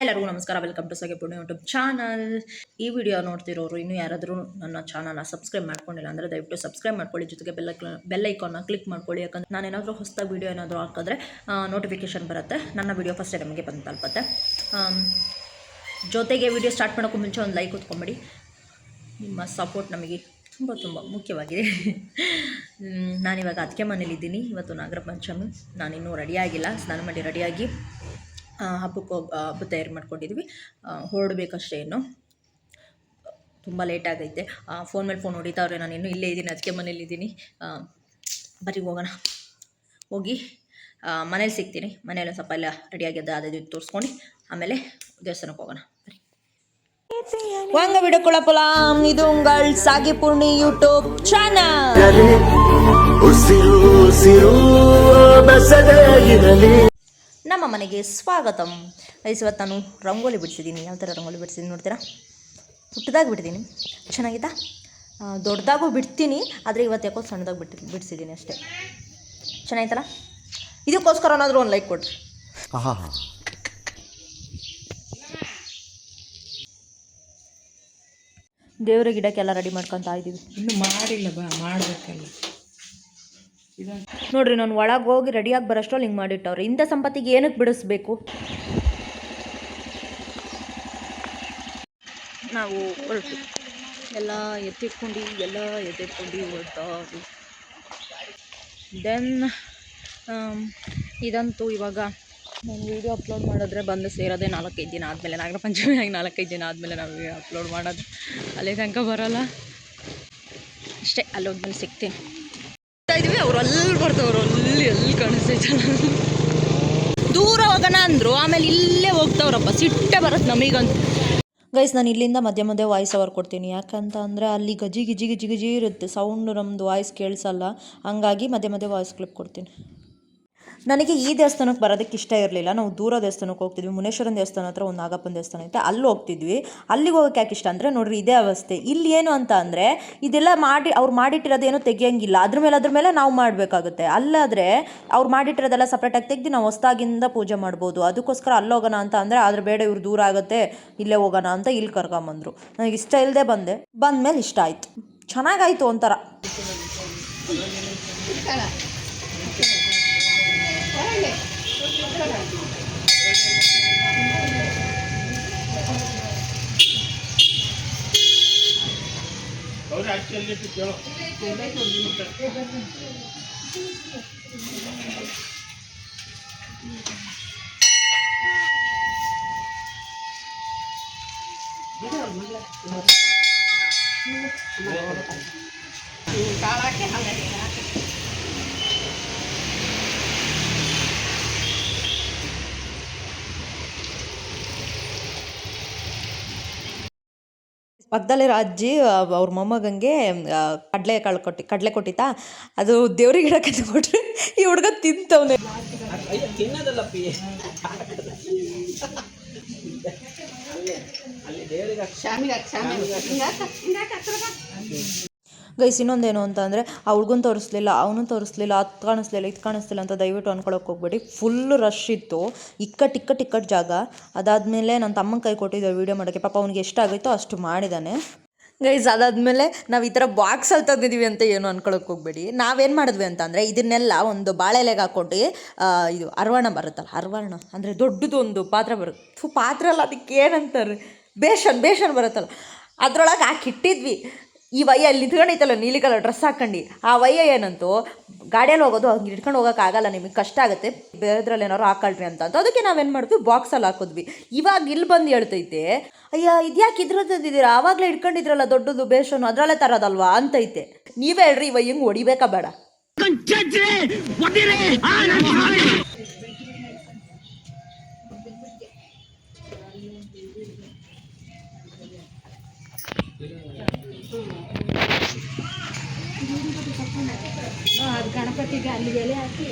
ಎಲ್ಲರಿಗೂ ನಮಸ್ಕಾರ. Welcome to ಸಗೆ ಪುಣ್ಯ ಯೂಟ್ಯೂಬ್ ಚಾನಲ್. ಈ ವಿಡಿಯೋ ನೋಡ್ತಿರೋರು ಇನ್ನೂ ಯಾರಾದರೂ ನನ್ನ ಚಾನಲ್ನ ಸಬ್ಸ್ಕ್ರೈಬ್ ಮಾಡ್ಕೊಂಡಿಲ್ಲ ಅಂದರೆ ದಯವಿಟ್ಟು ಸಬ್ಸ್ಕ್ರೈಬ್ ಮಾಡ್ಕೊಳ್ಳಿ. ಜೊತೆಗೆ ಬೆಲ್ ಐಕಾನ್ನ ಕ್ಲಿಕ್ ಮಾಡ್ಕೊಳ್ಳಿ. ಯಾಕಂದರೆ ನಾನು ಏನಾದರೂ ಹೊಸ ವೀಡಿಯೋ ಏನಾದರೂ ಹಾಕಿದ್ರೆ ನೋಟಿಫಿಕೇಷನ್ ಬರುತ್ತೆ. ನನ್ನ ವೀಡಿಯೋ ಫಸ್ಟೇ ನಮಗೆ ಬಂದು ತಲುಪುತ್ತೆ. ಜೊತೆಗೆ ವಿಡಿಯೋ ಸ್ಟಾರ್ಟ್ ಮಾಡೋಕ್ಕೂ ಮುಂಚೆ ಒಂದು ಲೈಕ್ ಹೊತ್ಕೊಂಬಿಡಿ. ನಿಮ್ಮ ಸಪೋರ್ಟ್ ನಮಗೆ ತುಂಬ ಮುಖ್ಯವಾಗಿದೆ. ನಾನಿವಾಗ ಅದಕ್ಕೆ ಮನೇಲಿದ್ದೀನಿ. ಇವತ್ತು ನಾಗರ ಪಂಚಮಿ. ನಾನಿನ್ನೂ ರೆಡಿಯಾಗಿಲ್ಲ. ಸ್ನಾನ ಮಾಡಿ ರೆಡಿಯಾಗಿ ಹಬ್ಬ ತಯಾರು ಮಾಡ್ಕೊಂಡಿದ್ವಿ. ಹೊರಡಬೇಕಷ್ಟೇ. ಇನ್ನು ತುಂಬ ಲೇಟ್ ಆಗೈತೆ. ಫೋನ್ ಮೇಲೆ ಫೋನ್ ಹೊಡಿತಾವ್ರೆ. ನಾನು ಇನ್ನೂ ಇಲ್ಲೇ ಇದ್ದೀನಿ, ಅದಕ್ಕೆ ಮನೇಲಿದ್ದೀನಿ. ಬರೀ ಹೋಗೋಣ. ಹೋಗಿ ಮನೇಲಿ ಸಿಗ್ತೀನಿ. ಮನೇಲಿ ಸ್ವಲ್ಪ ಎಲ್ಲ ರೆಡಿಯಾಗಿದ್ದ ಅದು ತೋರಿಸ್ಕೊಂಡು ಆಮೇಲೆ ದೇವಸ್ಥಾನಕ್ಕೆ ಹೋಗೋಣ. ಬರೀ வாங்க வீடியோக்குள்ள போலாம். இது உங்கள் சாகி பூர்ணி யூடியூப் சேனல். ನಮ್ಮ ಮನೆಗೆ ಸ್ವಾಗತಂ. ಇವತ್ತು ನಾನು ರಂಗೋಲಿ ಬಿಡಿಸಿದ್ದೀನಿ. ಯಾವ ಥರ ರಂಗೋಲಿ ಬಿಡಿಸಿದ್ದೀನಿ ನೋಡ್ತೀರಾ? ಪುಟ್ಟದಾಗಿ ಬಿಟ್ಟಿದ್ದೀನಿ. ಚೆನ್ನಾಗಿತ್ತಾ? ದೊಡ್ಡದಾಗೂ ಬಿಡ್ತೀನಿ, ಆದರೆ ಇವತ್ತು ಯಾಕೋ ಸಣ್ಣದಾಗಿ ಬಿಡಿಸಿದ್ದೀನಿ ಅಷ್ಟೇ. ಚೆನ್ನಾಗಿತ್ತಲ್ಲ? ಇದಕ್ಕೋಸ್ಕರ ಏನಾದರೂ ಒಂದು ಲೈಕ್ ಕೊಡ್ರಿ. ದೇವರ ಗಿಡಕ್ಕೆಲ್ಲ ರೆಡಿ ಮಾಡ್ಕೊತಾ ಇದ್ದೀವಿ. ಇನ್ನೂ ಮಾಡಿಲ್ಲ, ಮಾಡಬೇಕಲ್ಲ. ನೋಡ್ರಿ, ನಾನು ಒಳಗೆ ಹೋಗಿ ರೆಡಿಯಾಗಿ ಬರೋಷ್ಟರಲ್ಲಿ ಹಿಂಗೆ ಮಾಡಿಟ್ಟವ್ರೆ. ಇಂಥ ಸಂಪತ್ತಿಗೆ ಏನಕ್ಕೆ ಬಿಡಿಸ್ಬೇಕು? ನಾವು ಹೊರಟು ಎಲ್ಲ ಎತ್ತಿಟ್ಕೊಂಡು ಹೊರಟ. ದೆನ್ ಇದಂತೂ ಇವಾಗ ನಾನು ವೀಡಿಯೋ ಅಪ್ಲೋಡ್ ಮಾಡಿದ್ರೆ ಬಂದು ಸೇರೋದೇ 4-5 ದಿನ ಆದಮೇಲೆ. ನಾಗರ ಪಂಚಮಿಯಾಗಿ 4-5 ದಿನ ಆದಮೇಲೆ ನಾವು ವೀಡಿಯೋ ಅಪ್ಲೋಡ್ ಮಾಡೋದು. ಅಲ್ಲಿ ತನಕ ಬರೋಲ್ಲ ಅಷ್ಟೇ. ಅಲ್ಲೋದ್ಮೇಲೆ ಸಿಗ್ತೀನಿ ಇದ್ದೀವಿ. ಅವ್ರು ಅಲ್ಲಿ ಬರ್ತವ್ರು, ಎಲ್ಲಿ ಕಾಣಿಸ್ತೈತೆ. ದೂರ ಹೋಗೋಣ ಅಂದರು, ಆಮೇಲೆ ಇಲ್ಲೇ ಹೋಗ್ತಾವ್ರಪ್ಪ. ಸಿಟ್ಟೆ ಬರುತ್ತೆ ನಮಗಂತೂ. ಗೈಸ್, ನಾನು ಇಲ್ಲಿಂದ ಮಧ್ಯೆ ವಾಯ್ಸ್ ಓವರ್ ಕೊಡ್ತೀನಿ. ಯಾಕಂತ ಅಂದರೆ ಅಲ್ಲಿ ಗಜಿ ಇರುತ್ತೆ, ಸೌಂಡು ನಮ್ಮದು ವಾಯ್ಸ್ ಕೇಳಿಸಲ್ಲ. ಹಂಗಾಗಿ ಮಧ್ಯೆ ವಾಯ್ಸ್ ಕ್ಲಿಪ್ ಕೊಡ್ತೀನಿ. ನನಗೆ ಈ ದೇವಸ್ಥಾನಕ್ಕೆ ಬರೋದಕ್ಕೆ ಇಷ್ಟ ಇರಲಿಲ್ಲ. ನಾವು ದೂರ ದೇವಸ್ಥಾನಕ್ಕೆ ಹೋಗ್ತಿದ್ವಿ. ಮುನೇಶ್ವರನ ದೇವಸ್ಥಾನ ಹತ್ರ ಒಂದು ನಾಗಪ್ಪನ ದೇವಸ್ಥಾನ ಐತೆ, ಅಲ್ಲಿ ಹೋಗ್ತಿದ್ವಿ. ಅಲ್ಲಿಗೆ ಹೋಗೋಕ್ಕೆ ಯಾಕೆ ಇಷ್ಟ ಅಂದರೆ ನೋಡ್ರಿ, ಇದೇ ಅವಸ್ಥೆ. ಇಲ್ಲಿ ಏನು ಅಂತ ಅಂದರೆ ಇದೆಲ್ಲ ಅವ್ರು ಮಾಡಿಟ್ಟಿರೋದೇನೋ ತೆಗಿಯೋಂಗಿಲ್ಲ. ಅದ್ರ ಮೇಲೆ ನಾವು ಮಾಡಬೇಕಾಗುತ್ತೆ. ಅಲ್ಲಾದರೆ ಅವ್ರು ಮಾಡಿಟ್ಟಿರೋದೆಲ್ಲ ಸಪ್ರೇಟಾಗಿ ತೆಗೆದು ನಾವು ಹೊಸ್ದಾಗಿಂದ ಪೂಜೆ ಮಾಡ್ಬೋದು. ಅದಕ್ಕೋಸ್ಕರ ಅಲ್ಲಿ ಹೋಗೋಣ ಅಂತ ಅಂದರೆ, ಆದರೆ ಬೇಡ, ಇವ್ರು ದೂರ ಆಗುತ್ತೆ, ಇಲ್ಲೇ ಹೋಗೋಣ ಅಂತ ಇಲ್ಲಿ ಕರ್ಕೊಂಬಂದರು. ನನಗೆ ಇಷ್ಟ ಇಲ್ಲದೆ ಬಂದಮೇಲೆ ಇಷ್ಟ ಆಯಿತು. ಚೆನ್ನಾಗಾಯಿತು ಒಂಥರ. ಪಕ್ಕದಲ್ಲಿರೋ ಅಜ್ಜಿ ಅವ್ರ ಮೊಮ್ಮಗಂಗೆ ಕಡಲೆ ಕೊಟ್ಟಿತ್ತಾ. ಅದು ದೇವ್ರಿಗೆ ಗಿಡಕ್ಕೆ ಕೊಟ್ರೆ ಈ ಹುಡುಗ ತಿಂತವನೆ. ಗೈಸ್, ಇನ್ನೊಂದೇನು ಅಂತ ಅಂದರೆ ಆ ಹುಡುಗನ ತೋರಿಸ್ಲಿಲ್ಲ, ಅವನು ತೋರಿಸ್ಲಿಲ್ಲ, ಅದು ಕಾಣಿಸ್ಲಿಲ್ಲ ಅಂತ ದಯವಿಟ್ಟು ಅನ್ಕೊಳಕ್ಕೆ ಹೋಗ್ಬೇಡಿ. ಫುಲ್ಲು ರಶ್ ಇತ್ತು. ಇಕ್ಕಟ್ಟು ಜಾಗ. ಅದಾದಮೇಲೆ ನನ್ನ ತಮ್ಮನ ಕೈ ಕೊಟ್ಟಿದ್ದೆ ವೀಡಿಯೋ ಮಾಡೋಕ್ಕೆ. ಪಾಪ ಅವ್ನಿಗೆ ಎಷ್ಟಾಗುತ್ತೋ ಅಷ್ಟು ಮಾಡಿದ್ದಾನೆ. ಗೈಸ್, ಅದಾದಮೇಲೆ ನಾವು ಈ ಥರ ಬಾಕ್ಸಲ್ಲಿ ತಂದಿದ್ದೀವಿ ಅಂತ ಏನು ಅನ್ಕೊಳಕ್ಕೆ ಹೋಗ್ಬೇಡಿ. ನಾವೇನು ಮಾಡಿದ್ವಿ ಅಂತ ಅಂದರೆ ಇದನ್ನೆಲ್ಲ ಒಂದು ಬಾಳೆಲೆಗೆ ಹಾಕ್ಕೊಂಡು, ಇದು ಅರ್ವಣ ಬರುತ್ತಲ್ಲ, ಅರ್ವಣ ಅಂದರೆ ದೊಡ್ಡದು ಒಂದು ಪಾತ್ರೆ ಬರುತ್ತೆ. ಪಾತ್ರೆ ಅಲ್ಲ, ಅದಕ್ಕೆ ಏನಂತಾರೆ, ಬೇಷನ್ ಬರುತ್ತಲ್ಲ, ಅದರೊಳಗೆ ಹಾಕಿಟ್ಟಿದ್ವಿ. ಈ ವಯ್ಯ ಅಲ್ಲಿ ನಿಂತ್ಕೊಂಡೈತಲ್ಲ, ನೀಲಿ ಕಲರ್ ಡ್ರೆಸ್ ಹಾಕ್ಕೊಂಡು, ಆ ವಯ್ಯ ಏನಂತೂ ಗಾಡಿಯಲ್ಲಿ ಹೋಗೋದು, ಹಂಗೆ ಇಟ್ಕೊಂಡು ಹೋಗೋಕ್ಕಾಗಲ್ಲ, ನಿಮಗೆ ಕಷ್ಟ ಆಗುತ್ತೆ, ಬೇರೆದ್ರಲ್ಲಿ ಏನಾದ್ರು ಹಾಕೊಳ್ರಿ ಅಂತ ಅದಕ್ಕೆ ನಾವೇನು ಮಾಡಿದ್ವಿ, ಬಾಕ್ಸಲ್ಲಿ ಹಾಕಿದ್ವಿ. ಇವಾಗ ಇಲ್ಲಿ ಬಂದು ಹೇಳ್ತೈತೆ, ಅಯ್ಯ ಇದ್ಯಾಕೆ ಇದ್ರದ್ದು ತಂದಿದ್ದೀರಾ, ಆವಾಗಲೇ ಇಟ್ಕೊಂಡಿದ್ರಲ್ಲ ದೊಡ್ಡದು ಬೇಷನು, ಅದರಲ್ಲೇ ತರೋದಲ್ವಾ ಅಂತೈತೆ. ನೀವೇ ಹೇಳ್ರಿ, ಇವ ಹಿಂಗೆ ಹೊಡಿಬೇಕಾ ಬೇಡ? ಅದು ಗಣಪತಿಗೆ ಅಲ್ಲಿ ಎಲೆ ಹಾಕಿ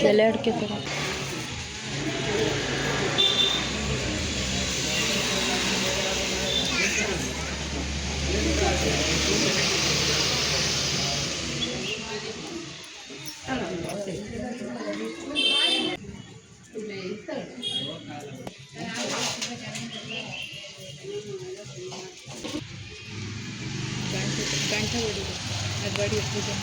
ಎಲೆ ಅಡಿಕೆ ಥರ ಗಂಟೆ ಹೊಡಿದು ಅದು ಬಡಿ ಪೂಜೆ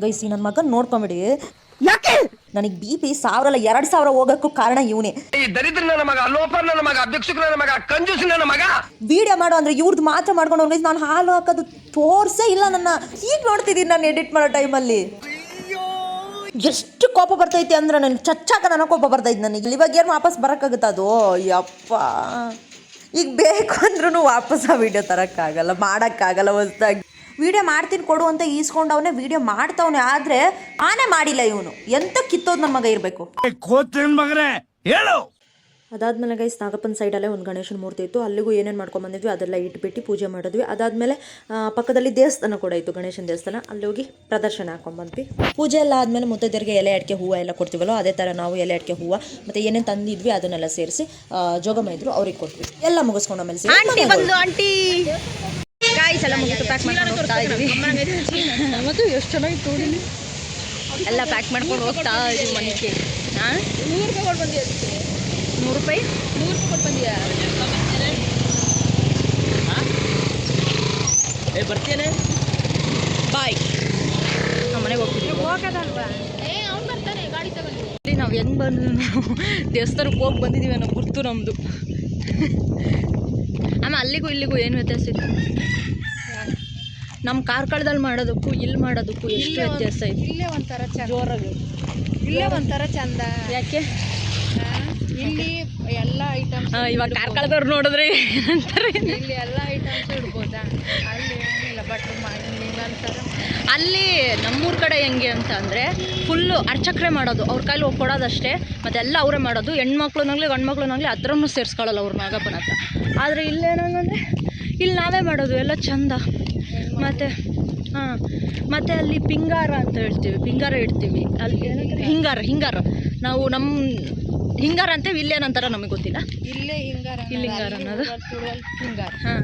ಗೈಸಿ ನನ್ನ ಮಗನ ನೋಡ್ಕೊಂಬಿಡಿ. ಯಾಕೆ ನನಗೆ BP 1000 ಅಲ್ಲ 2000 ಹೋಗಕ್ಕೂ ಕಾರಣ ಇವನೇ. ದರಿದ್ರ ನನ್ನ ಮಗ, ಲೋಪರ್ ನನ್ನ ಮಗ, ಭಿಕ್ಷುಕ ನನ್ನ ಮಗ, ಕಂಜೂಸ್ ನನ್ನ ಮಗ. ವಿಡಿಯೋ ಮಾಡೋ ಅಂದ್ರೆ ಇವ್ರದ್ದು ಮಾತ್ರ ಮಾಡ್ಕೊಂಡು ಹೋಗಿ ನಾನು ಹಾಲು ಹಾಕೋದು ತೋರ್ಸೇ ಇಲ್ಲ. ನನ್ನ ಈಗ ನೋಡ್ತಿದ್ದೀನಿ ನಾನು ಎಡಿಟ್ ಮಾಡೋ ಟೈಮಲ್ಲಿ. ಎಷ್ಟು ಕೋಪ ಬರ್ತೈತಿ ಅಂದ್ರೆ ನನಗೆ ಚಚ್ಚಾಕ ನನಗೆ ಕೋಪ ಬರ್ತೈತಿ ನನಗೆ. ಇವಾಗ ಏನು ವಾಪಸ್ ಬರೋಕ್ಕಾಗುತ್ತೆ ಅದು? ಯಪ್ಪ, ಈಗ ಬೇಕು ಅಂದ್ರೂ ವಾಪಸ್ ಆ ವಿಡಿಯೋ ತರೋಕ್ಕಾಗಲ್ಲ, ಮಾಡೋಕ್ಕಾಗಲ್ಲ. ಹೊಸ್ದಾಗಿ ವಿಡಿಯೋ ಮಾಡ್ತೀನಿ ಕೊಡು ಅಂತ ಈಸ್ಕೊಂಡವನೇ ವಿಡಿಯೋ ಮಾಡ್ತವನೆ, ಆದರೆ ಆನೆ ಮಾಡಿಲ್ಲ ಇವನು. ಎಂತ ಕಿತ್ತೋದು ನನ್ನ ಮಗ ಇರಬೇಕು. ಅದಾದಮೇಲೆ ಗೈಸ್ ನಾಗಪ್ಪನ ಸೈಡಲ್ಲೇ ಒಂದು ಗಣೇಶನ ಮೂರ್ತಿ ಇತ್ತು. ಅಲ್ಲಿಗೂ ಏನೇನು ಮಾಡ್ಕೊಂಬಂದಿದ್ವಿ ಅದೆಲ್ಲ ಇಟ್ಬಿಟ್ಟು ಪೂಜೆ ಮಾಡಿದ್ವಿ. ಅದಾದಮೇಲೆ ಪಕ್ಕದಲ್ಲಿ ದೇವಸ್ಥಾನ ಕೂಡ ಇತ್ತು, ಗಣೇಶನ ದೇವಸ್ಥಾನ. ಅಲ್ಲಿ ಹೋಗಿ ಪ್ರದರ್ಶನ ಹಾಕೊಂಡ್ಬಂದ್ವಿ. ಪೂಜೆ ಎಲ್ಲ ಆದಮೇಲೆ ಮುತ್ತೈದೆಯರಿಗೆ ಎಲೆ ಅಡಿಕೆ ಹೂವು ಎಲ್ಲ ಕೊಡ್ತೀವಲ್ಲ, ಅದೇ ಥರ ನಾವು ಎಲೆ ಅಡಿಕೆ ಹೂವು ಮತ್ತು ಏನೇನು ತಂದಿದ್ವಿ ಅದನ್ನೆಲ್ಲ ಸೇರಿಸಿ ಜೋಗಮ್ಮ ಇದ್ರು ಅವ್ರಿಗೆ ಕೊಟ್ವಿ. ಎಲ್ಲ ಮುಗಿಸ್ಕೊಂಡು ಆಮೇಲೆ ಆಂಟಿ ಗಾಯ್ಸ್ ಎಲ್ಲ ಮುಗಿದು ಪ್ಯಾಕ್ ಮಾಡ್ಕೊಂಡು ಹೋಗ್ತಾ ಇದ್ವಿ. ಮತ್ತು ಎಷ್ಟು ಚೆನ್ನಾಗಿ ತೋಡಿ ಎಲ್ಲ ಪ್ಯಾಕ್ ಮಾಡ್ಕೊಂಡು ಹೋಗ್ತಾ ಇದ್ವಿ ಮನೆಗೆ. ಹಾಂ, 100 ರೂಪಾಯಿ ಕೊಟ್ಟು ಬಂದಿಯ? 100 ರೂಪಾಯಿ ಕೊಟ್ಟು ಬಂದಿಯಾ? ಬರ್ತೀಯೇ? ಬಾಯ್. ನಮ್ಮ ಮನೆಗೆ ಹೋಗ್ತಿದ್ವಿ. ಹೋಗೋದಲ್ವಾ? ಅವ್ನು ಬರ್ತಾನೆ ಗಾಡಿ ತಗೊಂಡು. ಇಲ್ಲಿ ನಾವು ಹೆಂಗೆ ಬಂದು ದೇವಸ್ಥಾನಕ್ಕೆ ಹೋಗಿ ಬಂದಿದ್ದೀವಿ ಅನ್ನೋ ಗುರ್ತು ನಮ್ಮದು. ಆಮೇಲೆ ಅಲ್ಲಿಗೂ ಇಲ್ಲಿಗೂ ಏನು ವ್ಯತ್ಯಾಸ ಇತ್ತು? ನಮ್ಮ ಕಾರ್ಕಳದಲ್ಲಿ ಮಾಡೋದಕ್ಕೂ ಇಲ್ಲಿ ಮಾಡೋದಕ್ಕೂ ಎಷ್ಟು ವ್ಯತ್ಯಾಸ ಇದೆ. ಇಲ್ಲೇ ಒಂಥರ ಚಂದ, ಜೋರಾಗಿ ಇಲ್ಲೇ ಒಂಥರ ಚಂದ. ಯಾಕೆ? ಇಲ್ಲಿ ಎಲ್ಲ ಐಟಮ್ಸ್, ಇವಾಗ ಕಾರ್ಕಳದವ್ರು ನೋಡಿದ್ರೆ ಅಂತಾರೆ ಇಲ್ಲಿ ಎಲ್ಲ ಐಟಮ್ಸ್ ಇಡ್ಬೋದಾ? ಅಲ್ಲಿ ಏನಿಲ್ಲ, ಬಟ್ರು ಮಾಡಿ ಅಂತಾರೆ. ಅಲ್ಲಿ ನಮ್ಮೂರ ಕಡೆ ಹೆಂಗೆ ಅಂತ ಅಂದರೆ ಫುಲ್ಲು ಅರ್ಚಕ್ರೆ ಮಾಡೋದು, ಅವ್ರ ಕೈಲಿ ಹೋಗಿ ಕೊಡೋದಷ್ಟೇ, ಮತ್ತು ಎಲ್ಲ ಅವರೇ ಮಾಡೋದು. ಹೆಣ್ಮಕ್ಳುನಾಗಲಿ ಗಂಡು ಮಕ್ಳುನಾಗಲಿ ಹತ್ರನೂ ಸೇರಿಸ್ಕೊಳ್ಳಲ್ಲ ಅವ್ರ ನಾಗಪ್ಪನ ಹತ್ರ. ಆದರೆ ಇಲ್ಲೇನಂದರೆ ಇಲ್ಲಿ ನಾವೇ ಮಾಡೋದು ಎಲ್ಲ ಚಂದ. ಮತ್ತು ಹಾಂ, ಮತ್ತು ಅಲ್ಲಿ ಪಿಂಗಾರ ಅಂತ ಹೇಳ್ತೀವಿ, ಪಿಂಗಾರ ಇಡ್ತೀವಿ. ಅಲ್ಲಿ ಏನಂತಾರೆ ಹಿಂಗಾರ ನಾವು ನಮ್ಮ ಹಿಂಗಾರ ಅಂತೇವೆ. ಇಲ್ಲೇನಂತಾರ ನಮಗೆ ಗೊತ್ತಿಲ್ಲ. ಇಲ್ಲೇ ಹಿಂಗಾರ, ಇಲ್ಲಿ ಹಿಂಗಾರ ಅನ್ನೋದು. ಹಿಂಗಾರ ಹಾಂ,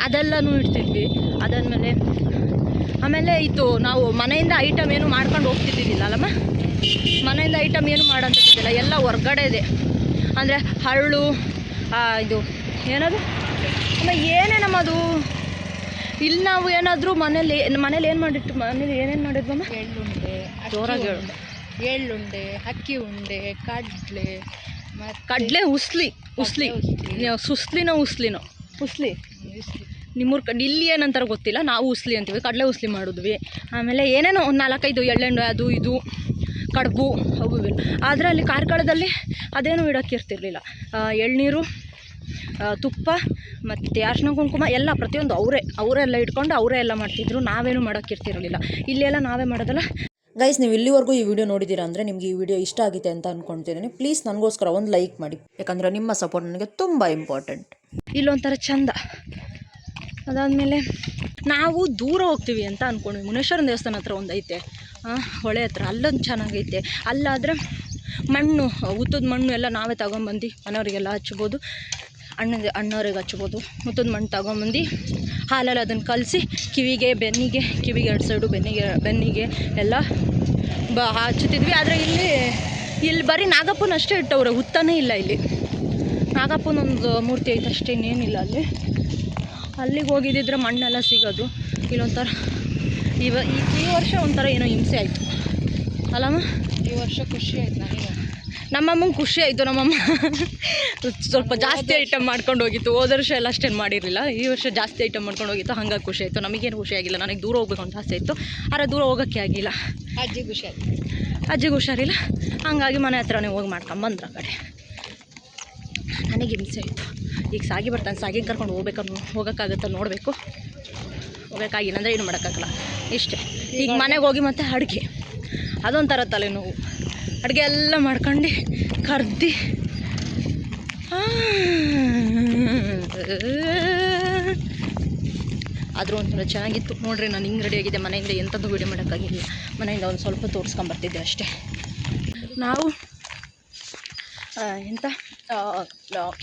ಅದೆಲ್ಲನೂ ಇಡ್ತಿದ್ವಿ. ಅದಾದಮೇಲೆ ಆಮೇಲೆ ಇದು ನಾವು ಮನೆಯಿಂದ ಐಟಮ್ ಏನು ಮಾಡ್ಕೊಂಡು ಹೋಗ್ತಿದ್ದಿಲ್ಲ ಅಲ್ಲಮ್ಮ. ಮನೆಯಿಂದ ಐಟಮ್ ಏನು ಮಾಡೋಂಥದ್ದಿಲ್ಲ, ಎಲ್ಲ ಹೊರ್ಗಡೆ ಇದೆ. ಅಂದರೆ ಹರಳು, ಇದು ಏನದು ಆಮೇಲೆ ಏನೇನಮ್ಮದು. ಇಲ್ಲಿ ನಾವು ಏನಾದರೂ ಮನೇಲಿ ಏನು ಮಾಡಿಟ್ಟು, ಮನೇಲಿ ಏನೇನು ಮಾಡಿದ್ವಮ್ಮ? ಎಳ್ಳುಂಡೆ, ಜೋರಾಗಿ ಎಳ್ಳುಂಡೆ, ಅಕ್ಕಿ ಉಂಡೆ, ಕಡಲೆ ಉಸ್ಲಿ ನಿಮ್ಮೂರು ಕಡೆ ಇಲ್ಲಿ ಏನಂತಾರೆ ಗೊತ್ತಿಲ್ಲ, ನಾವು ಉಸ್ಲಿ ಅಂತೀವಿ. ಕಡಲೆ ಉಸ್ಲಿ ಮಾಡಿದ್ವಿ. ಆಮೇಲೆ ಏನೇನೋ ಒಂದು 4-5 ಎಳ್ಳೆಣ್ಣೆ, ಅದು ಇದು ಕಡುಬು ಅವು ಇವು. ಆದರೆ ಅಲ್ಲಿ ಕಾರ್ಕಳದಲ್ಲಿ ಅದೇನೂ ಇಡೋಕ್ಕಿರ್ತಿರ್ಲಿಲ್ಲ. ಎಳ್ನೀರು, ತುಪ್ಪ ಮತ್ತು ಅರ್ಶಿನ ಕುಂಕುಮ ಎಲ್ಲ ಪ್ರತಿಯೊಂದು ಅವರೆಲ್ಲ ಇಟ್ಕೊಂಡು ಅವರೇ ಎಲ್ಲ ಮಾಡ್ತಿದ್ರು. ನಾವೇನು ಮಾಡೋಕ್ಕಿರ್ತಿರಲಿಲ್ಲ. ಇಲ್ಲೆಲ್ಲ ನಾವೇ ಮಾಡೋದಲ್ಲ. ಗೈಸ್, ನೀವು ಇಲ್ಲಿವರೆಗೂ ಈ ವಿಡಿಯೋ ನೋಡಿದ್ದೀರಾ ಅಂದರೆ ನಿಮಗೆ ಈ ವಿಡಿಯೋ ಇಷ್ಟ ಆಗಿದೆ ಅಂತ ಅಂದ್ಕೊಳ್ತಿದ್ದೀನಿ. ಪ್ಲೀಸ್ ನನಗೋಸ್ಕರ ಒಂದು ಲೈಕ್ ಮಾಡಿ, ಯಾಕಂದರೆ ನಿಮ್ಮ ಸಪೋರ್ಟ್ ನನಗೆ ತುಂಬ ಇಂಪಾರ್ಟೆಂಟ್. ಇಲ್ಲೊಂಥರ ಚಂದ. ಅದಾದಮೇಲೆ ನಾವು ದೂರ ಹೋಗ್ತೀವಿ ಅಂತ ಅಂದ್ಕೊಂಡ್ವಿ. ಮುನೇಶ್ವರನ ದೇವಸ್ಥಾನ ಹತ್ರ ಒಂದು ಐತೆ, ಹೊಳೆ ಹತ್ರ, ಅಲ್ಲೊಂದು ಚೆನ್ನಾಗೈತೆ. ಅಲ್ಲಾದರೆ ಮಣ್ಣು, ಉತ್ತದ ಮಣ್ಣು ಎಲ್ಲ ನಾವೇ ತಗೊಂಬಂದು ಮನೆಯವರಿಗೆಲ್ಲ ಹಚ್ಬೋದು, ಅಣ್ಣವ್ರಿಗೆ ಹಚ್ಬೋದು. ಉತ್ತದ ಮಣ್ಣು ತಗೊಂಬಂದು ಹಾಲಲ್ಲಿ ಅದನ್ನು ಕಲಸಿ ಕಿವಿಗೆ 2 ಸೈಡು ಬೆನ್ನಿಗೆ ಎಲ್ಲ ಹಚ್ಚುತ್ತಿದ್ವಿ. ಆದರೆ ಇಲ್ಲಿ ಬರೀ ನಾಗಪ್ಪನ ಅಷ್ಟೇ ಇಟ್ಟವ್ರೆ, ಉತ್ತನೇ ಇಲ್ಲ. ಇಲ್ಲಿ ನಾಗಪ್ಪನೊಂದು ಮೂರ್ತಿ ಐತೆ ಅಷ್ಟೇ, ಇನ್ನೇನಿಲ್ಲ ಅಲ್ಲಿ. ಅಲ್ಲಿಗೆ ಹೋಗಿದ್ದಿದ್ರೆ ಮಣ್ಣೆಲ್ಲ ಸಿಗೋದು. ಇಲ್ಲೊಂಥರ ಈ ವರ್ಷ ಒಂಥರ ಏನೋ ಹಿಂಸೆ ಆಯಿತು ಅಲ್ಲಮ್ಮ. ಈ ವರ್ಷ ಖುಷಿ ಆಯ್ತು ನನಗೆ. ನಮ್ಮಮ್ಮಂಗೆ ಖುಷಿ ಆಯಿತು. ನಮ್ಮಮ್ಮ ಸ್ವಲ್ಪ ಜಾಸ್ತಿ ಐಟಮ್ ಮಾಡ್ಕೊಂಡು ಹೋಗಿತ್ತು. ಹೋದ ವರ್ಷ ಎಲ್ಲ ಅಷ್ಟೇನು ಮಾಡಿರಲಿಲ್ಲ, ಈ ವರ್ಷ ಜಾಸ್ತಿ ಐಟಮ್ ಮಾಡ್ಕೊಂಡು ಹೋಗಿತ್ತು. ಹಾಗಾಗಿ ಖುಷಿ ಆಯಿತು. ನಮಗೇನು ಖುಷಿ ಆಗಿಲ್ಲ, ನನಗೆ ದೂರ ಹೋಗ್ಬೇಕು ಅಂತ ಆಸೆ ಇತ್ತು, ಆದರೆ ದೂರ ಹೋಗೋಕ್ಕೆ ಆಗಿಲ್ಲ. ಅಜ್ಜಿಗೆ ಖುಷಿ ಆಯ್ತು. ಅಜ್ಜಿಗೆ ಹುಷಾರಿಲ್ಲ, ಹಾಗಾಗಿ ಮನೆ ಹತ್ರನೇ ಹೋಗಿ ಮಾಡ್ಕೊಂಬಂದ್ರು ಆ ಕಡೆ. ನನಗೆ ಹಿಂಸೆ ಆಯಿತು. ಈಗ ಸಾಗಿ ಬರ್ತಾನೆ, ಸಾಗಿ ಕರ್ಕೊಂಡು ಹೋಗೋಕ್ಕಾಗತ್ತ ನೋಡಬೇಕು. ಹೋಗೋಕ್ಕಾಗಿಲ್ಲ ಅಂದರೆ ಏನು ಮಾಡೋಕ್ಕಾಗಲ್ಲ. ಇಷ್ಟೇ. ಈಗ ಮನೆಗೆ ಹೋಗಿ ಮತ್ತೆ ಅಡುಗೆ ಅದೊಂಥರ ತಲೆನೋವು. ಅಡುಗೆ ಎಲ್ಲ ಮಾಡ್ಕೊಂಡು ಕರ್ದು ಆದರೂ ಒಂಥರ ಚೆನ್ನಾಗಿತ್ತು ನೋಡ್ರಿ. ನಾನು ಹಿಂಗೆ ರೆಡಿಯಾಗಿದ್ದೆ, ಮನೆಯಿಂದ ಎಂಥದ್ದು ವೀಡಿಯೋ ಮಾಡೋಕ್ಕಾಗಿಲ್ಲ. ಮನೆಯಿಂದ ಒಂದು ಸ್ವಲ್ಪ ತೋರಿಸ್ಕೊಂಬರ್ತಿದ್ದೆ ಅಷ್ಟೇ. ನಾವು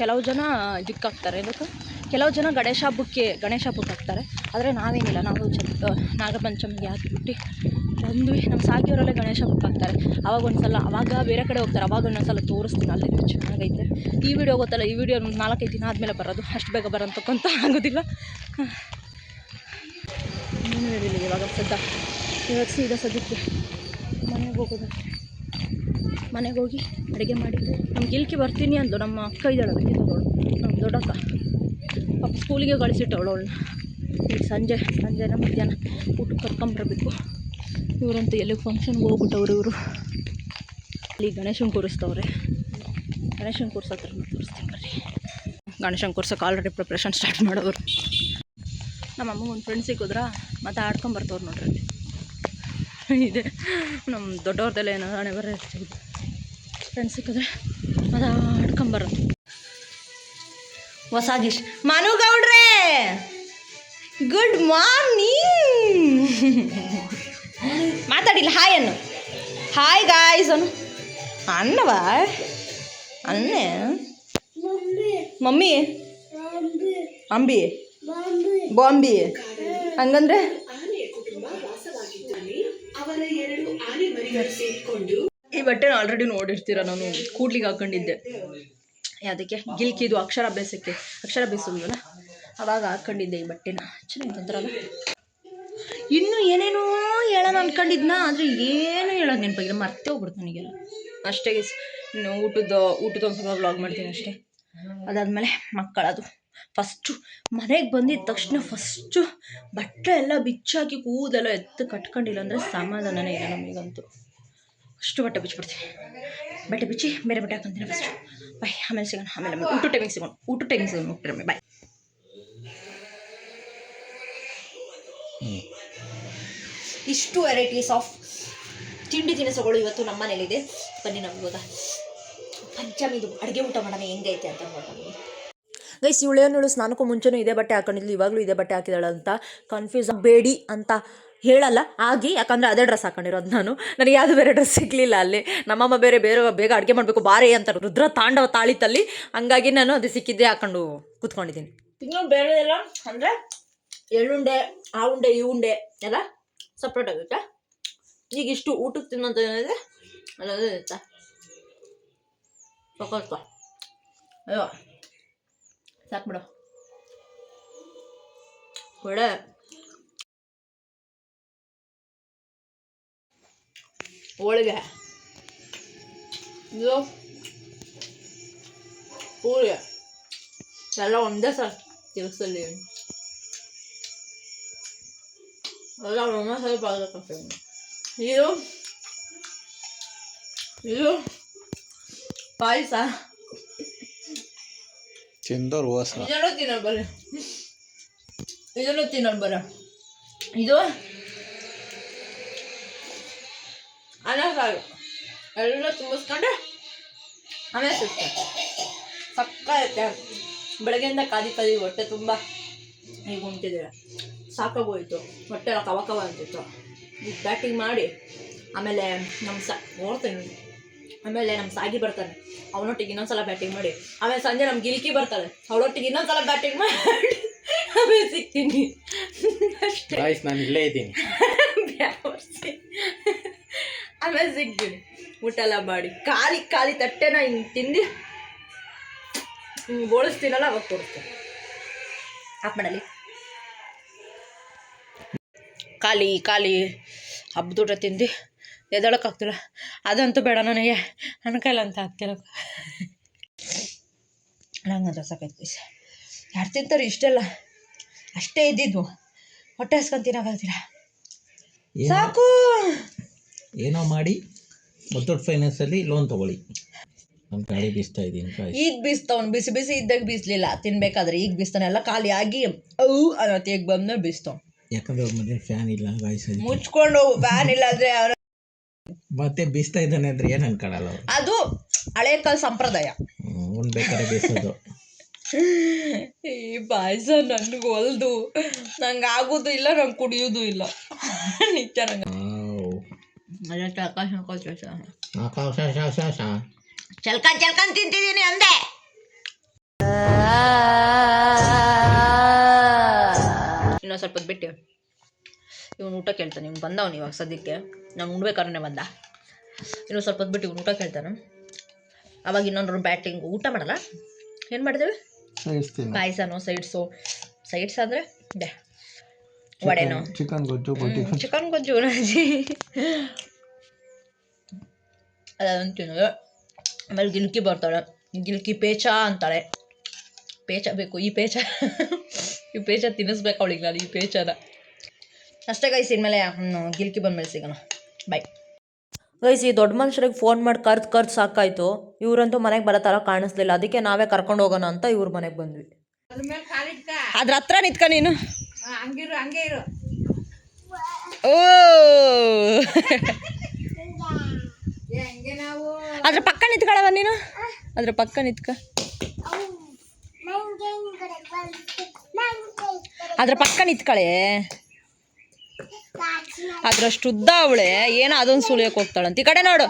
ಕೆಲವು ಜನ ಇದಕ್ಕೆ ಹಾಕ್ತಾರೆ, ಇದಕ್ಕೆ ಕೆಲವು ಜನ ಗಣೇಶ ಹಬ್ಬಕ್ಕೆ ಹಾಕ್ತಾರೆ. ಆದರೆ ನಾವೇನಿಲ್ಲ, ನಾವು ನಾಗಪಂಚಮಿಗೆ ಹಾಕಿಬಿಟ್ಟು ಬಂದ್ವಿ. ನಮ್ಮ ಸಾಕಿಯವರಲ್ಲೇ ಗಣೇಶ ಹಬ್ಬಕ್ಕೆ ಹಾಕ್ತಾರೆ. ಅವಾಗ ಬೇರೆ ಕಡೆ ಹೋಗ್ತಾರೆ, ಅವಾಗ ಒಂದೊಂದ್ಸಲ ತೋರಿಸ್ತೀನಿ. ಅಲ್ಲಿ ಚೆನ್ನಾಗೈತೆ. ಈ ವಿಡಿಯೋ ಗೊತ್ತಲ್ಲ, ಈ ವಿಡಿಯೋ 4-5 ದಿನ ಆದಮೇಲೆ ಬರೋದು, ಅಷ್ಟು ಬೇಗ ಬರೋಂತಕ್ಕಂತ ಆಗೋದಿಲ್ಲ. ಏನು ಹೇಳಿಲ್ಲ ಇವಾಗ ಸೀದಾ ಸದ್ಯಕ್ಕೆ ಮನೆಗೆ ಹೋಗೋದಷ್ಟೇ. ಮನೆಗೆ ಹೋಗಿ ಅಡುಗೆ ಮಾಡಿ ನಮ್ಗೆ ಗಿಲ್ಕಿ ಬರ್ತೀನಿ ಅಂದು ನಮ್ಮ ಅಕ್ಕ ಇದ್ದಾಳಲ್ಲ, ಕಿತ್ತೋಳು ನಮ್ಮ ದೊಡ್ಡಕ್ಕ, ಪಾಪ ಸ್ಕೂಲಿಗೆ ಕಳಿಸಿಟ್ಟವಳು ಅವಳನ್ನ. ಈಗ ಸಂಜೆನ ಮಧ್ಯಾಹ್ನ ಊಟಕ್ಕೆ ಕರ್ಕೊಂಬರಬೇಕು. ಇವರಂತೂ ಎಲ್ಲಿಗೆ ಫಂಕ್ಷನ್ಗೆ ಹೋಗ್ಬಿಟ್ಟವ್ರು ಇವರು. ಅಲ್ಲಿ ಗಣೇಶನ ಕೂರಿಸ್ತವ್ರೆ. ಗಣೇಶನ ಕೂರ್ಸೋತ್ರ ತೋರಿಸ್ತೀನಿ ಬರ್ರಿ. ಗಣೇಶನ ಕೂರ್ಸೋಕೆ ಆಲ್ರೆಡಿ ಪ್ರಿಪ್ರೇಷನ್ ಸ್ಟಾರ್ಟ್ ಮಾಡೋರು. ನಮ್ಮ ಅಮ್ಮಗೆ ಒಂದು ಫ್ರೆಂಡ್ ಸಿಕ್ಕಿದ್ರ ಮತ್ತೆ ಆಡ್ಕೊಂಬರ್ತವ್ರು ನೋಡ್ರಿ. ಇದೆ ನಮ್ಮ ದೊಡ್ಡವ್ರದ್ದೆಲ್ಲ ಏನೋ ಹಣೆ ಬರ ಫ್ರೆಂಡ್ ಸಿಕ್ಕಿದ್ರೆ ಮತ್ತೆ ಆಡ್ಕೊಂಬರೋದು. ಹೊಸ ಗಿಶ್ ಮನುಗೌಡ್ರೆ, ಗುಡ್ ಮಾರ್ನಿಂಗ್. ಮಾತಾಡಿಲ್ಲ, ಹಾಯ್ ಅನ್ನು. ಹಾಯ್ ಗಾಯ್ಸ್ ಅನ್ನು. ಅನ್ನವಾ ಅನ್ನೆ ಮಮ್ಮಿ ಅಂಬಿ ಬಾಂಬಿ ಹಂಗಂದ್ರೆ ಈ ಬಟ್ಟೆನ ಆಲ್ರೆಡಿ ನೋಡಿರ್ತೀರ. ನಾನು ಕೂಡ್ಲಿಗೆ ಹಾಕೊಂಡಿದ್ದೆ, ಅದಕ್ಕೆ ಗಿಲ್ಕಿದು ಅಕ್ಷರಾಭ್ಯಾಸವಲ್ಲ ಅವಾಗ ಹಾಕ್ಕೊಂಡಿದ್ದೆ ಈ ಬಟ್ಟೆನ. ಚೆನ್ನಾಗಿತ್ತಂತಾರಲ್ಲ. ಇನ್ನೂ ಏನೇನೋ ಹೇಳೋಣ ಅಂದ್ಕೊಂಡಿದ್ನ, ಆದರೆ ಏನು ಹೇಳೋದು ನೆನಪಾಗಿಲ್ಲ, ಮರ್ತೇ ಹೋಗ್ಬಿಡ್ತು ನನಗೆಲ್ಲ. ಅಷ್ಟೇ ಇನ್ನು ಊಟದ ಒಂದು ಸ್ವಲ್ಪ ವ್ಲಾಗ್ ಮಾಡ್ತೀನಿ ಅಷ್ಟೇ. ಅದಾದಮೇಲೆ ಮಕ್ಕಳದು ಫಸ್ಟು ಮನೆಗೆ ಬಂದಿದ್ದ ತಕ್ಷಣ ಬಟ್ಟೆ ಎಲ್ಲ ಬಿಚ್ಚಾಕಿ ಕೂದೆಲ್ಲ ಕಟ್ಕೊಂಡಿಲ್ಲ ಅಂದರೆ ಸಮಾಧಾನನೇ ಇಲ್ಲ ನಮಗಂತೂ. ಅಷ್ಟು ಬಟ್ಟೆ ಬಿಚ್ಚಿಬಿಡ್ತೀನಿ. ಬಟ್ಟೆ ಬಿಚ್ಚಿ ಬೇರೆ ಬಟ್ಟೆ ಹಾಕೊಂತೀನಿ ಫಸ್ಟು. ಬಾಯ್, ಆಮೇಲೆ ಸಿಗೋಣ. ಆಮೇಲೆ ಊಟ ಟೈಮಿಗೆ ಸಿಗೋಣ ಹೋಗ್ತಿರಮ್ಮೆ. ಬಾಯ್. ಇಷ್ಟು ವೆರೈಟೀಸ್ ಆಫ್ ತಿಂಡಿ ತಿನಿಸುಗಳು ಇವತ್ತು ನಮ್ಮ ಮನೇಲಿದೆ. ಬನ್ನಿ ನಮ್ಗೆ ಗೊತ್ತಾ ಪಂಚಮಿದು ಅಡುಗೆ ಊಟ ಮಾಡೋಣ ಹೆಂಗೈತೆ ಅಂತ ನೋಡೋಣ. ಗೈಸ್, ಇವಳೇನು ಸ್ನಾನಕ್ಕೂ ಮುಂಚೆನೂ ಇದೇ ಬಟ್ಟೆ ಹಾಕೊಂಡಿದ್ಲು, ಇವಾಗಲೂ ಇದೇ ಬಟ್ಟೆ ಹಾಕಿದಾಳೆ ಅಂತ ಕನ್ಫ್ಯೂಸ್ ಆಗಬೇಡಿ ಅಂತ ಹೇಳಲ್ಲ ಆಗಿ. ಯಾಕಂದರೆ ಅದೇ ಡ್ರೆಸ್ ಹಾಕೊಂಡಿರೋದು ನನಗೆ ಯಾವುದು ಬೇರೆ ಡ್ರೆಸ್ ಸಿಗಲಿಲ್ಲ ಅಲ್ಲಿ. ನಮ್ಮಮ್ಮ ಬೇಗ ಅಡುಗೆ ಮಾಡಬೇಕು ಬಾರೇ ಅಂತ ರುದ್ರ ತಾಂಡವ ತಾಳಿತಲ್ಲಿ. ಹಂಗಾಗಿ ನಾನು ಅದು ಸಿಕ್ಕಿದ್ದೇ ಹಾಕೊಂಡು ಕೂತ್ಕೊಂಡಿದ್ದೀನಿ. ಇನ್ನು ಬೇರೆ ಎಲ್ಲ ಅಂದರೆ ಎಳ್ಳುಂಡೆ, ಆ ಉಂಡೆ, ಈ ಉಂಡೆ ಎಲ್ಲ ಸಪ್ರೇಟ್ ಆಗುತ್ತೆ. ಈಗ ಇಷ್ಟು ಊಟಕ್ಕೆ ತಿನ್ನೋಂತ ಏನಿದೆ ಅಲ್ಲದೇ ಇರುತ್ತೆ. ಅಯ್ಯೋ ಸಾಕು ಬಿಡು. ಒಳ್ಳೆ ಹೋಳಿಗೆ, ಇದು ಪೂರಿ ಎಲ್ಲ ಒಂದೇ ಸಲ ತಿರುಗಿಸಲಿ, ಎಲ್ಲ ಒಂದೇ ಸಲ ಬಾಗಕ್ಕೆ. ಇದು ಪಾಯಸ ಚಿಂದೋರು ಇದನ್ನು ತಿನ್ನೋದು ಬರ. ಇದು ಅನ್ನ ಸಾರು ಎಲ್ಲ ತುಂಬಿಸ್ಕೊಂಡೆ ಆಮೇಲೆ ಸುತ್ತೆ ಸಕ್ಕ ಇರುತ್ತೆ. ಬೆಳಗ್ಗೆಯಿಂದ ಕಾದಿ ಹೊಟ್ಟೆ ತುಂಬ ಈಗ ಉಂಟಿದ್ದೀರ, ಸಾಕಾಗೋಯ್ತು. ಹೊಟ್ಟೆ ಎಲ್ಲ ಕವ ಅಂತಿತ್ತು. ಈಗ ಬ್ಯಾಟಿಂಗ್ ಮಾಡಿ ಆಮೇಲೆ ನೋಡ್ತೀನಿ. ಆಮೇಲೆ ನಮ್ಮ ಸಾಗಿ ಬರ್ತಾನೆ, ಅವನೊಟ್ಟಿಗೆ ಇನ್ನೊಂದ್ಸಲ ಬ್ಯಾಟಿಂಗ್ ಮಾಡಿ ಆಮೇಲೆ ಸಂಜೆ ನಮ್ಮ ಗಿಲ್ಕಿ ಬರ್ತಾಳೆ, ಅವಳೊಟ್ಟಿಗೆ ಇನ್ನೊಂದ್ಸಲ ಬ್ಯಾಟಿಂಗ್ ಮಾಡಿ ಆಮೇಲೆ ಸಿಗ್ತೀನಿ ಅಷ್ಟೇ. ನಾನು ಇಲ್ಲೇ ಇದ್ದೀನಿ. ಆಮೇಲೆ ಸಿಗ್ತೀನಿ. ಊಟ ಎಲ್ಲ ಮಾಡಿ ಖಾಲಿ ತಟ್ಟೆನ ಹಿಂಗೆ ತಿಂದು ಹಿಂಗೆ ಬೋಳಿಸ್ತೀನಲ್ಲ ಅವಾಗ ತೋರಿಸ್ತೀನಿ. ಆಫ್ ಮಾಡಲಿ. ಖಾಲಿ ಹಬ್ಬದೂಟ ತಿಂದು ಎದಳಕ್ಕಾಗ್ತಿಲ್ಲ. ಅದಂತೂ ಬೇಡ ನನಗೆ, ನನ್ನ ಕೈಲಿ ಅಂತ ಆಗ್ತಿಲ್ಲ. ನಂಗಂತ ಸಾಕೈತೆ ಪೈಸೆ. ಯಾರು ತಿಂತಾರೆ ಇಷ್ಟೆಲ್ಲ? ಅಷ್ಟೇ ಇದ್ದಿದ್ವು, ಹೊಟ್ಟೆ ಹಸ್ಕೊಂಡು ತಿನ್ನೋಕ್ಕಾಗ್ತಿಲ್ಲ. ಸಾಕು. ಏನೋ ಮಾಡಿ ಮುತ್ತೂಟ್ ಫೈನಾನ್ಸಲ್ಲಿ ಲೋನ್ ತೊಗೊಳ್ಳಿ. ಗಾಳಿ ಬೀಸ್ತಾ ಇದ್ದೀನಿ ಈಗ ಬೀಸ್ತಾವ್ ಬಿಸಿ ಬಿಸಿ ಇದ್ದಾಗ ಬೀಸ್ಲಿಲ್ಲ ತಿನ್ಬೇಕಾದ್ರೆ ಈಗ ಬೀಸ್ತಾನೆ ಎಲ್ಲ ಖಾಲಿ ಆಗಿ ಅವು ಅನ್ನೋತ್ತಿಗೆ ಬಂದ ಬೀಸ್ತಾವ್ ಯಾಕಂದ್ರೆ ಅವ್ರ ಮನೆ ಫ್ಯಾನ್ ಇಲ್ಲ ಗಾಯ್ಸ್ ಮುಚ್ಕೊಂಡು ಫ್ಯಾನ್ ಇಲ್ಲ ಅಂದ್ರೆ ಮತ್ತೆ ಬೀಸ್ತಾ ಇದ್ದಾನೆ ಅಂದ್ರೆ ಏನು ಅನ್ಕೊಳ್ಳಲ್ಲ ಅವ್ರು. ಅದು ಹಳೆ ಕಾಲ ಸಂಪ್ರದಾಯ. ಬೇಕಾದ್ರೆ ಬೀಸೋದು. ಈ ಪಾಯಸ ನನ್ಗೆ ಹೊಲ್ದು ನಂಗೆ ಆಗೋದು ಇಲ್ಲ ನಂಗೆ ಕುಡಿಯೋದು ಇಲ್ಲ ನಿತ್ಯ ನಂಗೆ ಚಲ್ಕಂಡ್ ತಿಂತಿದ್ದೀನಿ ಅಂದೆ. ಇನ್ನೊಂದು ಸ್ವಲ್ಪ ಹೊತ್ತು ಬಿಟ್ಟು ಇವನು ಊಟ ಕೇಳ್ತಾನೆ. ಇವ್ನು ಬಂದವನು ಇವಾಗ ಸದ್ಯಕ್ಕೆ, ನಾನು ಉಣ್ಬೇಕಾದ್ರೆ ಬಂದ. ಇನ್ನೊಂದು ಸ್ವಲ್ಪ ಹೊತ್ತು ಬಿಟ್ಟು ಇವ್ನು ಊಟ ಕೇಳ್ತಾನೆ. ಅವಾಗ ಇನ್ನೊಂದು ಬ್ಯಾಟಿಂಗ್ ಊಟ ಮಾಡಲ್ಲ. ಏನು ಮಾಡಿದ್ದೇವೆ? ಪಾಯಸನೋ ಸೈಡ್ಸ್ ಅಂದರೆ ವಡೆನೋ ಚಿಕನ್ ಗೊಜ್ಜು ರಾಜಿ ಅದನ್ನು ತಿನ್ನೋದು. ಆಮೇಲೆ ಗಿಲ್ಕಿ ಬರ್ತಾಳೆ, ಗಿಲ್ಕಿ ಪೇಚ ಅಂತಾಳೆ. ಪೇಚ ಬೇಕು, ಈ ಪೇಚ ತಿನ್ನಿಸ್ಬೇಕು ಅವಳಿಗೆ ನಾನು ಈ ಪೇಚನ. ಅಷ್ಟೇ ಗೈಸ್, ಇನ್ಮೇಲೆ ಗಿಲ್ಕಿ ಬಂದಮೇಲೆ ಸಿಗೋಣ. Bye guys. ಈ ದೊಡ್ಡ ಮನುಷ್ಯರಿಗೆ ಫೋನ್ ಮಾಡಿ ಕರ್ದು ಸಾಕಾಯಿತು. ಇವರಂತೂ ಮನೆಗೆ ಬರೋ ಥರ ಕಾಣಿಸ್ಲಿಲ್ಲ. ಅದಕ್ಕೆ ನಾವೇ ಕರ್ಕೊಂಡು ಹೋಗೋಣ ಅಂತ ಇವ್ರ ಮನೆಗೆ ಬಂದ್ವಿ. ಅದ್ರ ಹತ್ರ ನಿತ್ಕ ನೀನು. ಓ ಅದ್ರ ಪಕ್ಕ ನಿತ್ಕೊಳ್ಳವ ನೀನು. ಅದ್ರ ಪಕ್ಕ ನಿತ್ಕ. ಅದ್ರ ಪಕ್ಕ ನಿತ್ಕಳೆ. ಅದ್ರಷ್ಟು ಉದ್ದ ಅವಳೆ. ಏನೋ ಅದೊಂದು ಸುಳಿಯಕ್ಕೆ ಹೋಗ್ತಾಳಂತ. ಈ ಕಡೆ ನೋಡು,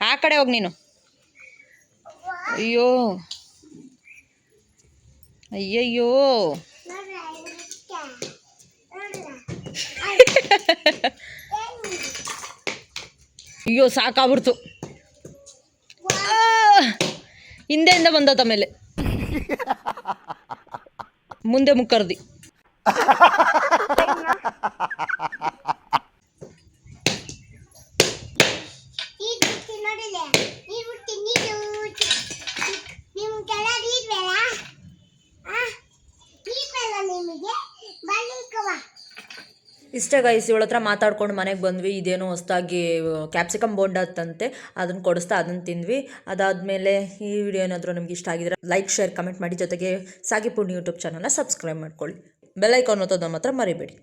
ಆ ಕಡೆ ಹೋಗಿ ನೀನು. ಅಯ್ಯೋ ಅಯ್ಯಯ್ಯೋ ಅಯ್ಯೋ ಸಾಕಾಗ್ಬಿಡ್ತು. ಹಿಂದೆಯಿಂದ ಬಂದತ ಮೇಲೆ ಮುಂದೆ ಮುಕ್ಕರ್ದಿ. ಇಷ್ಟೇ ಗೈಸ್, ಇವಳ ಹತ್ರ ಮಾತಾಡ್ಕೊಂಡು ಮನೆಗೆ ಬಂದ್ವಿ. ಇದೇನೋ ಹೊಸದಾಗಿ ಕ್ಯಾಪ್ಸಿಕಮ್ ಬೋಂಡ ಅಂತಂತೆ, ಅದನ್ನು ಕೊಡಿಸ್ತಾ ಅದನ್ನು ತಿಂದ್ವಿ. ಅದಾದಮೇಲೆ ಈ ವಿಡಿಯೋ ಏನಾದರೂ ನಿಮ್ಗೆ ಇಷ್ಟ ಆಗಿದ್ರೆ ಲೈಕ್, ಶೇರ್, ಕಮೆಂಟ್ ಮಾಡಿ. ಜೊತೆಗೆ ಸಾಗಿ ಪೂರ್ಣಿ ಯೂಟ್ಯೂಬ್ ಚಾನಲ್ನ ಸಬ್ಸ್ಕ್ರೈಬ್ ಮಾಡ್ಕೊಳ್ಳಿ. ಬೆಲ್ ಐಕಾನ್ ಒತ್ತೋದನ್ನ ಮಾತ್ರ ಮರಿಬೇಡಿ.